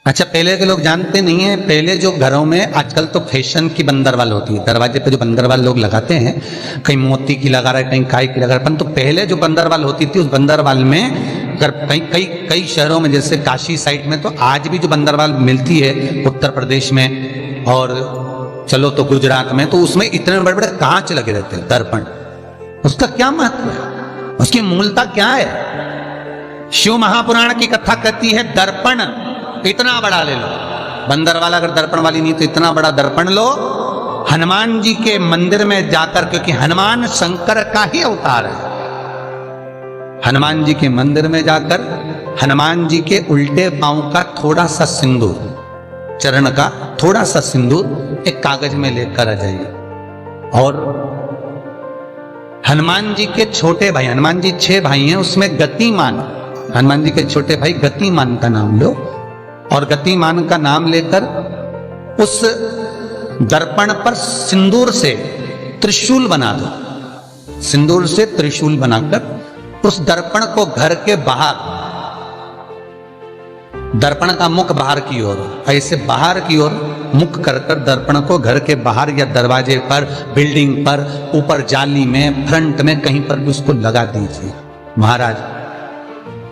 अच्छा, पहले के लोग जानते नहीं है, पहले जो घरों में आजकल तो फैशन की बंदरवाल होती है, दरवाजे पे जो बंदरवाल लोग लगाते हैं, कहीं मोती की लगा रहा है, कहीं काय की लगा रहा है, परंतु पहले जो बंदरवाल होती थी उस बंदरवाल में अगर कई कई कई शहरों में जैसे काशी साइड में तो आज भी जो बंदरवाल मिलती है उत्तर प्रदेश में और चलो तो गुजरात में, तो उसमें इतने बड़े बड़े कांच लगे रहते हैं, दर्पण। उसका क्या महत्व है, उसकी मूलता क्या है? शिव महापुराण की कथा कहती है दर्पण इतना बड़ा ले लो, बंदर वाला अगर दर्पण वाली नहीं तो इतना बड़ा दर्पण लो, हनुमान जी के मंदिर में जाकर, क्योंकि हनुमान शंकर का ही अवतार है, हनुमान जी के मंदिर में जाकर हनुमान जी के उल्टे पांव का थोड़ा सा सिंदूर, चरण का थोड़ा सा सिंदूर एक कागज में लेकर आ जाइए। और हनुमान जी के छोटे भाई, हनुमान जी 6 भाई हैं, उसमें गतिमान, हनुमान जी के छोटे भाई गतिमान का नाम लो और गतिमान का नाम लेकर उस दर्पण पर सिंदूर से त्रिशूल बना दो, सिंदूर से त्रिशूल बनाकर उस दर्पण को घर के बाहर, दर्पण का मुख बाहर की ओर, ऐसे बाहर की ओर मुख कर कर दर्पण को घर के बाहर या दरवाजे पर, बिल्डिंग पर, ऊपर जाली में, फ्रंट में कहीं पर भी उसको लगा दीजिए। महाराज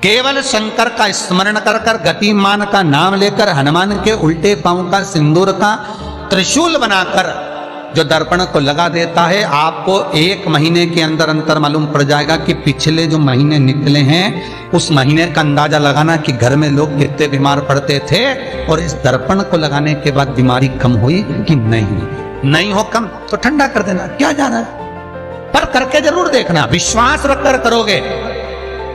केवल शंकर का स्मरण कर कर, गतिमान का नाम लेकर, हनुमान के उल्टे पांव का सिंदूर का त्रिशूल बनाकर जो दर्पण को लगा देता है, आपको 1 महीने के अंदर अंतर मालूम पड़ जाएगा कि पिछले जो महीने निकले हैं उस महीने का अंदाजा लगाना कि घर में लोग कितने बीमार पड़ते थे और इस दर्पण को लगाने के बाद बीमारी कम हुई कि नहीं हो कम तो ठंडा कर देना, क्या जाना है, पर करके जरूर देखना, विश्वास रखकर करोगे,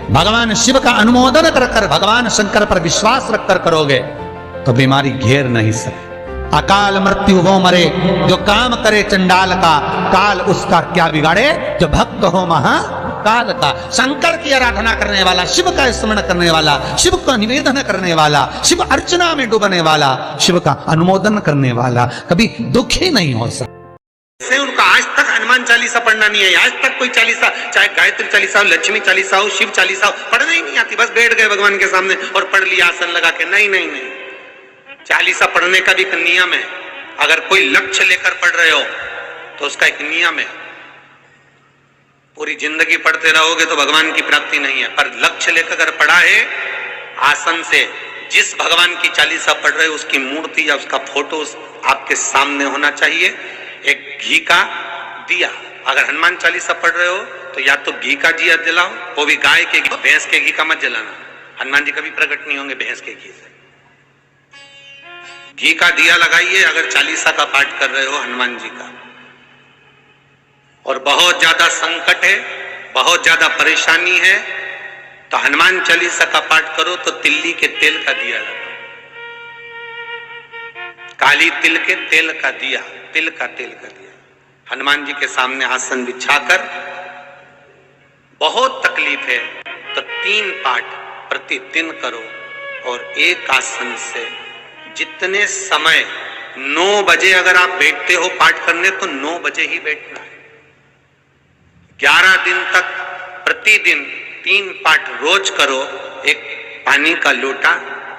भगवान शिव का अनुमोदन कर कर, भगवान शंकर पर विश्वास रखकर करोगे तो बीमारी घेर नहीं सकती। अकाल मृत्यु वो मरे जो काम करे चंडाल का, काल उसका क्या बिगाड़े जो भक्त हो महाकाल का। शंकर की आराधना करने वाला, शिव का स्मरण करने वाला, शिव का निवेदन करने वाला, शिव अर्चना में डूबने वाला, शिव का अनुमोदन करने वाला कभी दुखी नहीं हो सकता। उनका आज तक हनुमान चालीसा पढ़ना नहीं है, आज तक कोई चालीसा, चाहे गायत्री चालीसा हो, लक्ष्मी चालीसा हो, शिव चालीसा हो, पढ़ना ही नहीं आती, बस बैठ गए भगवान के सामने और पढ़ लिया आसन लगा के। नहीं नहीं नहीं, चालीसा पढ़ने का भी एक नियम है। अगर कोई लक्ष्य लेकर पढ़ रहे हो तो उसका एक नियम है। पूरी जिंदगी पढ़ते रहोगे तो भगवान की प्राप्ति नहीं है, पर लक्ष्य लेकर अगर पढ़ा है आसन से, जिस भगवान की चालीसा पढ़ रहे हो उसकी मूर्ति या उसका फोटो आपके सामने होना चाहिए। एक घी का दिया, अगर हनुमान चालीसा पढ़ रहे हो तो या तो घी का दिया जलाओ, वो भी गाय के घी, भैंस के घी का मत जलाना, हनुमान जी कभी प्रकट नहीं होंगे भैंस के घी से। घी का दिया लगाइए अगर चालीसा का पाठ कर रहे हो हनुमान जी का। और बहुत ज्यादा संकट है, बहुत ज्यादा परेशानी है तो हनुमान चालीसा का पाठ करो तो तिल्ली के तेल का दिया लगाओ, काली तिल के तेल का दिया, तिल का तेल का दिया हनुमान जी के सामने आसन बिछाकर। बहुत तकलीफ है तो 3 पाठ प्रतिदिन करो और एक आसन से जितने समय, 9 बजे अगर आप बैठते हो पाठ करने तो 9 बजे ही बैठना है। 11 दिन तक प्रतिदिन 3 पाठ रोज करो। एक पानी का लोटा,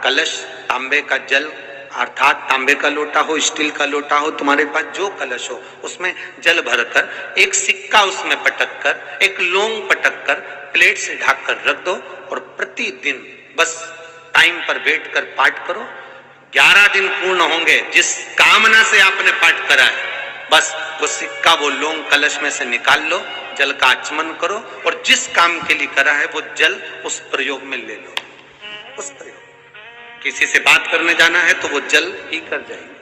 कलश, तांबे का जल, अर्थात तांबे का लोटा हो, स्टील का लोटा हो, तुम्हारे पास जो कलश हो उसमें जल भरकर, एक सिक्का उसमें पटक कर, एक लौंग पटक कर प्लेट से ढक कर रख दो और प्रतिदिन बस टाइम पर बैठकर पाठ करो। 11 दिन पूर्ण होंगे, जिस कामना से आपने पाठ करा है बस वो सिक्का, वो लौंग कलश में से निकाल लो, जल का आचमन करो और जिस काम के लिए करा है वो जल उस प्रयोग में ले लो। उस प्रयोग, किसी से बात करने जाना है तो वो जल पी कर जाएंगे,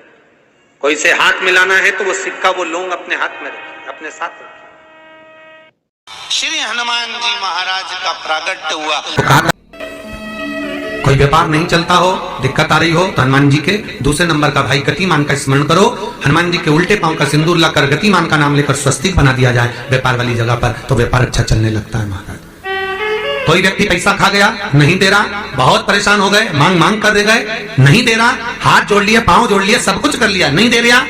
कोई से हाथ मिलाना है तो वो सिक्का, वो लौंग अपने हाथ में रखिए, अपने साथ रखिए। श्री हनुमान जी महाराज का प्रागट्य हुआ। कोई व्यापार नहीं चलता हो, दिक्कत आ रही हो तो हनुमान जी के दूसरे नंबर का भाई गतिमान का स्मरण करो, हनुमान जी के उल्टे पांव का सिंदूर लाकर गतिमान का नाम लेकर स्वस्तिक बना दिया जाए व्यापार वाली जगह पर, तो व्यापार अच्छा चलने लगता है। महाराज कोई व्यक्ति पैसा खा गया, नहीं दे रहा, बहुत परेशान हो गए, मांग मांग कर दे गए, नहीं दे रहा, हाथ जोड़ लिए, पांव जोड़ लिए, सब कुछ कर लिया, नहीं दे रहा,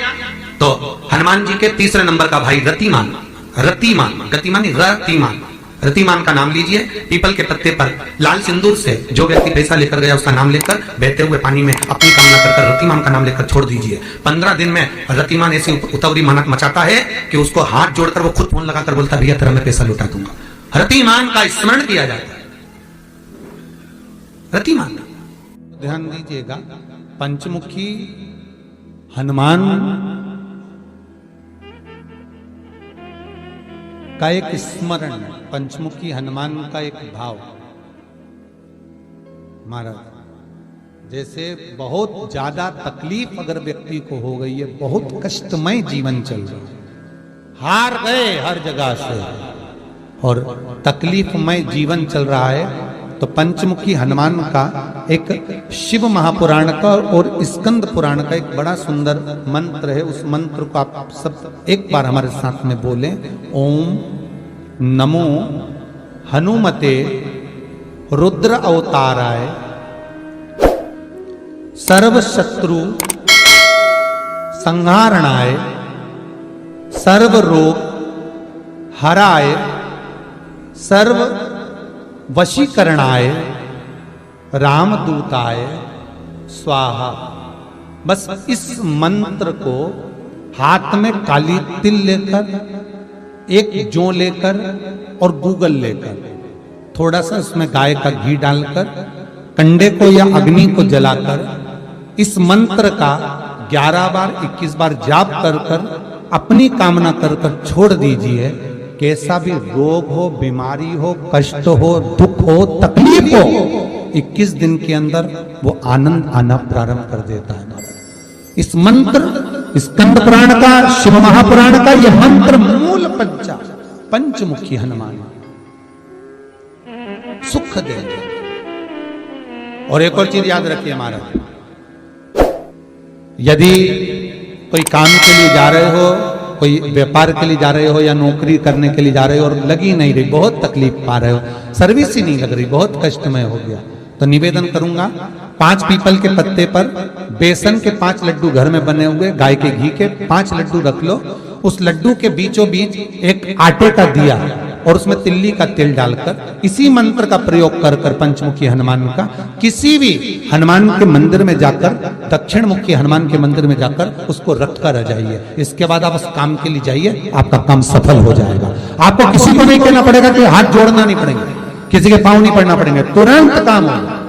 तो हनुमान जी के तीसरे नंबर का भाई रतिमान, रतिमान, गतिमान रतिमान, रतिमान का नाम लीजिए, पीपल के पत्ते पर लाल सिंदूर से जो व्यक्ति पैसा लेकर गया उसका नाम लेकर बहते हुए पानी में अपनी कामना कर रतिमान का नाम लेकर छोड़ दीजिए। 15 दिन में रतिमान ऐसी उतावली मचाता है कि उसको हाथ जोड़कर वो खुद फोन लगाकर बोलता भैया तेरा मैं पैसा लौटा दूंगा। रतिमान का स्मरण किया जाता है। रतिमान, ध्यान दीजिएगा, पंचमुखी हनुमान का एक स्मरण, पंचमुखी हनुमान का एक भाव। महाराज जैसे बहुत ज्यादा तकलीफ अगर व्यक्ति को हो गई है, बहुत कष्टमय जीवन चल रहा है, हार गए हर जगह से और तकलीफमय जीवन चल रहा है, तो पंचमुखी हनुमान का एक शिव महापुराण का और स्कंद पुराण का एक बड़ा सुंदर मंत्र है। उस मंत्र को आप सब एक बार हमारे साथ में बोलें। ओम नमो हनुमते रुद्र अवताराय सर्व शत्रु संहारणाय सर्व रोग हराय सर्व वशीकरणाय रामदूताय स्वाहा। बस इस मंत्र को हाथ में काली तिल लेकर, एक जौ लेकर और गूगल लेकर, थोड़ा सा उसमें गाय का घी डालकर, कंडे को या अग्नि को जलाकर इस मंत्र का 11 बार 21 बार जाप कर कर अपनी कामना कर कर छोड़ दीजिए। कैसा भी रोग हो, बीमारी हो, कष्ट हो, दुख हो, तकलीफ हो, 21 दिन के अंदर वो आनंद आना प्रारंभ कर देता है। इस मंत्र, स्कंद पुराण का, शिव महापुराण का यह मंत्र मूल पंचमुखी हनुमान सुख देंगे। और एक और चीज याद रखिए हमारा, यदि कोई काम के लिए जा रहे हो, कोई व्यापार के लिए जा रहे हो या नौकरी करने के लिए जा रहे हो और लगी नहीं रही, बहुत तकलीफ पा रहे हो, सर्विस ही नहीं लग रही, बहुत कष्टमय हो गया, तो निवेदन करूंगा 5 पीपल के पत्ते पर बेसन के 5 लड्डू घर में बने हुए, गाय के घी के 5 लड्डू रख लो। उस लड्डू के बीचों बीच एक आटे का दिया और उसमें तिल्ली का तेल डालकर इसी मंत्र का प्रयोग कर कर पंचमुखी हनुमान का किसी भी हनुमान के मंदिर में जाकर, दक्षिण मुखी हनुमान के मंदिर में जाकर उसको रख कर आ जाइए। इसके बाद आप उस काम के लिए जाइए, आपका काम सफल हो जाएगा। आपको किसी को नहीं कहना पड़ेगा कि हाथ जोड़ना नहीं पड़ेगा, किसी के पांव नहीं पड़ना पड़ेंगे, तुरंत काम होगा।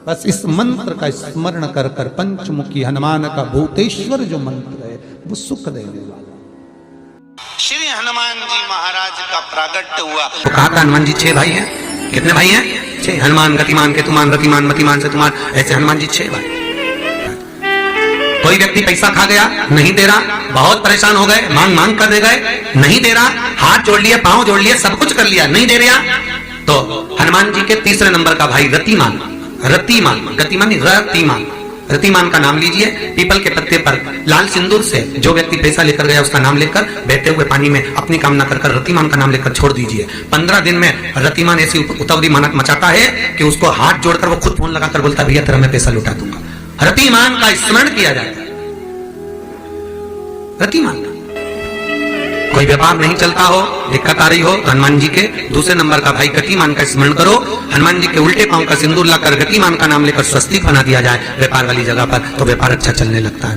बस इस मंत्र का स्मरण कर कर पंचमुखी हनुमान का भूतेश्वर जो मंत्र है वो सुख देने वाला। श्री हनुमान जी महाराज का प्रागट्य हुआ तो कहा था हनुमान जी 6 भाई हैं। कितने भाई हैं? 6। हनुमान, गतिमान, केतुमान, रतिमान, मतिमान, सेतुमान, ऐसे हनुमान जी 6 भाई। कोई व्यक्ति पैसा खा गया, नहीं दे रहा, बहुत परेशान हो गए, मांग मांग कर दे गए, नहीं दे रहा, हाथ जोड़ लिए, पांव जोड़ लिए, सब कुछ कर लिया, नहीं दे रहा, तो हनुमान जी के तीसरे नंबर का भाई रतिमान, रतिमान, गतिमान नहीं, रतिमान, रतिमान का नाम लीजिए, पीपल के पत्ते पर लाल सिंदूर से जो व्यक्ति पैसा लेकर गया उसका नाम लेकर बहते हुए पानी में अपनी कामना कर कर रतिमान का नाम लेकर छोड़ दीजिए। 15 दिन में रतिमान ऐसी उतावली मचाता है कि उसको हाथ जोड़कर वो खुद फोन लगाकर बोलता भैया तेरा मैं पैसा लौटा दूंगा। रतिमान का स्मरण किया जाता है। रतिमान कोई व्यापार नहीं चलता हो, दिक्कत आ रही हो, तो हनुमान जी के दूसरे नंबर का भाई गतिमान का स्मरण करो। हनुमान जी के उल्टे पांव का सिंदूर लाकर गतिमान का नाम लेकर स्वस्तिक बना दिया जाए व्यापार वाली जगह पर, तो व्यापार अच्छा चलने लगता है।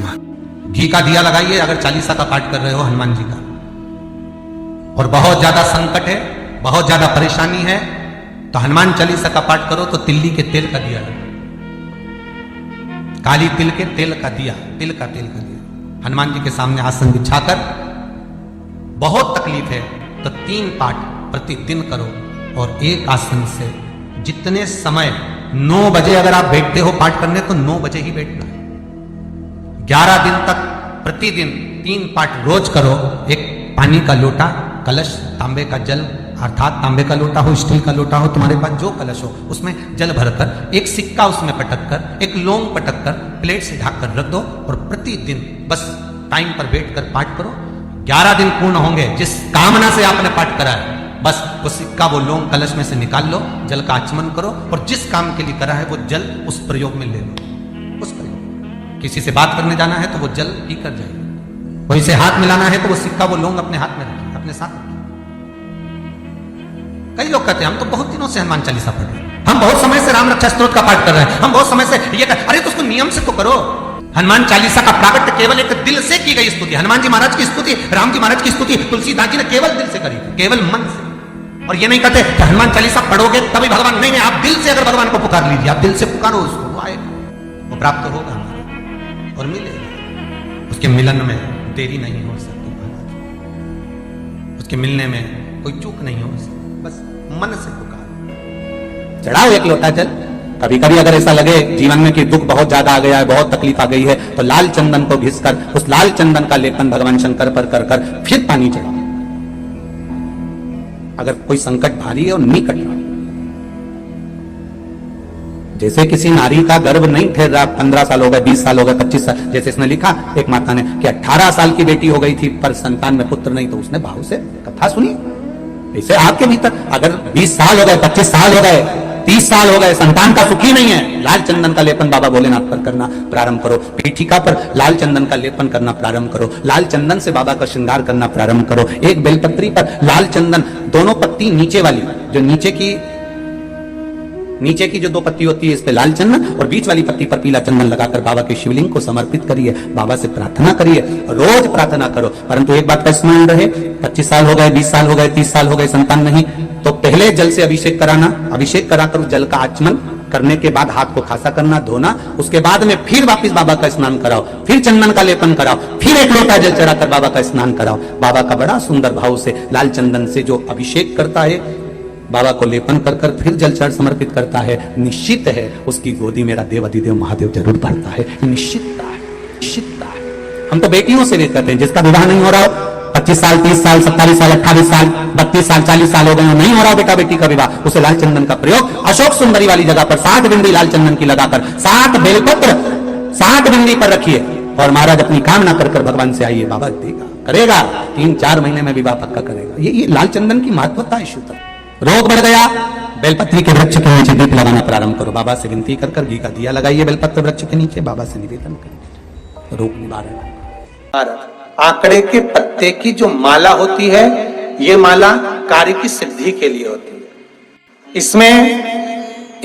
घी का दिया लगाइए अगर 40 का पाठ कर रहे हो हनुमान जी का, और बहुत ज्यादा संकट है, बहुत ज्यादा परेशानी है, तो हनुमान 40 का पाठ करो तो तिल्ली के तेल का दिया, काली तिल के तेल का दिया, तिल का तेल का दिया हनुमान जी के सामने आसन बिछाकर, बहुत तकलीफ है तो 3 पाठ प्रतिदिन करो और एक आसन से जितने समय 9 बजे अगर आप बैठते हो पाठ करने तो 9 बजे ही बैठना है। 11 दिन तक प्रतिदिन 3 पाठ रोज करो। एक पानी का लोटा, कलश, तांबे का जल अर्थात तांबे का लोटा हो, स्टील का लोटा हो, तुम्हारे पास जो कलश हो उसमें जल भरकर एक सिक्का उसमें पटक कर, एक लौंग पटक कर प्लेट से ढक कर रख दो और प्रतिदिन बस टाइम पर बैठ कर पाठ करो। 11 दिन पूर्ण होंगे, जिस कामना से आपने पाठ करा है बस वो सिक्का, वो लौंग कलश में से निकाल लो, जल का आचमन करो और जिस काम के लिए करा है वो जल उस प्रयोग में ले लो। उस प्रयोग, किसी से बात करने जाना है तो वो जल पी कर जाइए, कोई से हाथ मिलाना है तो वो सिक्का, वो लौंग अपने हाथ में रखिए, अपने साथ रखिए। कई लोग कहते हैं हम तो बहुत दिनों से हनुमान चालीसा पढ़ रहे हैं, हम बहुत समय से राम रक्षा स्तोत्र का पाठ कर रहे हैं, हम बहुत समय से ये कर, अरे तो उसको नियम से तो करो। हनुमान चालीसा का प्राकट्य केवल एक दिल से की गई स्तुति, हनुमान जी महाराज की स्तुति, राम जी महाराज की स्तुति तुलसीदास जी ने केवल दिल से करी, केवल मन से। और ये नहीं कहते कि हनुमान चालीसा पढ़ोगे तभी भगवान, नहीं नहीं, आप दिल से अगर भगवान को पुकार लीजिए, आप दिल से पुकारो उसको, वो आएगा, वो प्राप्त होगा और मिलेगा। उसके मिलन में देरी नहीं हो सकती महाराज, उसके मिलने में कोई चूक नहीं हो सकती, बस मन से पुकार। चढ़ाओ एक लोटा जल। कभी कभी अगर ऐसा लगे जीवन में कि दुख बहुत ज्यादा आ गया है, बहुत तकलीफ आ गई है, तो लाल चंदन को घिसकर उस लाल चंदन का लेपन भगवान शंकर पर कर कर फिर पानी चढ़ाओ। अगर कोई संकट भारी है और निकट रहा, जैसे किसी नारी का गर्भ नहीं ठहर रहा, 15 साल हो गए, 20 साल हो गए, 25 साल, जैसे इसने लिखा एक माता ने कि 18 साल की बेटी हो गई थी पर संतान में पुत्र नहीं, तो उसने भाव से कथा सुनी। ऐसे आपके भीतर अगर 20 साल हो गए, 25 साल हो गए, 30 साल हो गए, संतान का सुखी नहीं है, लाल चंदन का लेपन बाबा भोलेनाथ पर करना प्रारंभ करो, पीठिका पर लाल चंदन का लेपन करना प्रारंभ करो, लाल चंदन से बाबा का श्रृंगार करना प्रारंभ करो। एक बेलपत्री पर लाल चंदन, दोनों पत्ती नीचे वाली, जो नीचे की जो 2 पत्ती होती है इस पे लाल चंदन, और बीच वाली पत्ती पर पीला चंदन लगाकर बाबा के शिवलिंग को समर्पित करिए, बाबा से प्रार्थना करिए, रोज प्रार्थना करो। परंतु एक बात का स्मरण रहे, 25 साल हो गए, 20 साल हो गए, 30 साल हो गए, संतान नहीं, तो पहले जल से अभिषेक कराना, अभिषेक कराकर जल का आचमन करने के बाद हाथ को खासा करना, धोना, उसके बाद में फिर वापस बाबा का स्नान कराओ, फिर चंदन का लेपन कराओ, फिर एक लोटा जल चढ़ाकर बाबा का स्नान कराओ। बाबा का बड़ा सुंदर भाव से लाल चंदन से जो अभिषेक करता है, बाबा को लेपन कर कर फिर जल चढ़ समर्पित करता है, निश्चित है उसकी गोदी मेरा देव अधिदेव महादेव जरूर भरता है। निश्चितता है, निश्चितता है। हम तो बेटियों से भी कहते हैं, जिसका विवाह नहीं हो रहा हो, 25 साल, 30 साल, 27 साल, 28 साल, 32 साल, 40 साल हो गए, नहीं हो रहा बेटा बेटी का विवाह, उसे लाल चंदन का प्रयोग अशोक सुंदरी वाली जगह पर 7 बिंदी लाल चंदन की लगाकर 7 बेलपत्र 7 बिंदी पर रखिए और महाराज अपनी कामना कर कर भगवान से आइए, बाबा देगा, करेगा, 3-4 महीने में विवाह पक्का करेगा। ये लाल चंदन की महत्वता है। शुद्ध रोग बढ़ गया, बेलपत्री के वृक्ष के नीचे दीप लगाना प्रारंभ करो, बाबा से विनती कर कर घी का दिया लगाइए बेलपत्र वृक्ष के नीचे, बाबा से निवेदन करिए, रोग निवारण। आंकड़े के पत्ते की जो माला होती है, ये माला कार्य की सिद्धि के लिए होती है। इसमें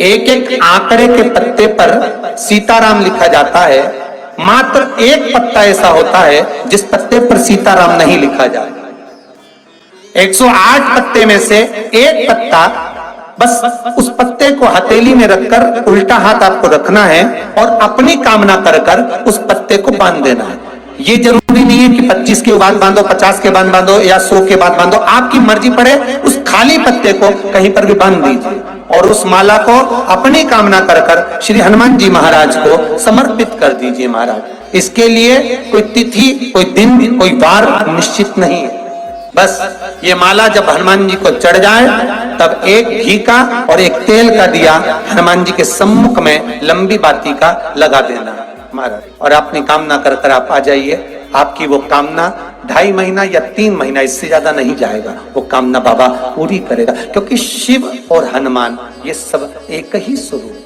एक एक आंकड़े के पत्ते पर सीताराम लिखा जाता है, मात्र एक पत्ता ऐसा होता है जिस पत्ते पर सीताराम नहीं लिखा जाता। 108 पत्ते में से एक पत्ता, बस उस पत्ते को हथेली में रखकर उल्टा हाथ आपको रखना है और अपनी कामना कर कर उस पत्ते को बांध देना है। ये जरूरी नहीं है कि 25 के बाद बांधो, 50 के बाद बांधो या 100 के बाद बांधो, आपकी मर्जी पड़े, उस खाली पत्ते को कहीं पर भी बांध दीजिए और उस माला को अपनी कामना कर कर श्री हनुमान जी महाराज को समर्पित कर दीजिए। महाराज, इसके लिए कोई तिथि, कोई दिन, कोई वार निश्चित नहीं है। बस ये माला जब हनुमान जी को चढ़ जाए तब एक घी का और एक तेल का दिया हनुमान जी के सम्मुख में लंबी बाती का लगा देना महाराज, और अपनी कामना कर कर आप आ जाइए। आपकी वो कामना 2.5 महीना या 3 महीना, इससे ज्यादा नहीं जाएगा, वो कामना बाबा पूरी करेगा, क्योंकि शिव और हनुमान ये सब एक ही स्वरूप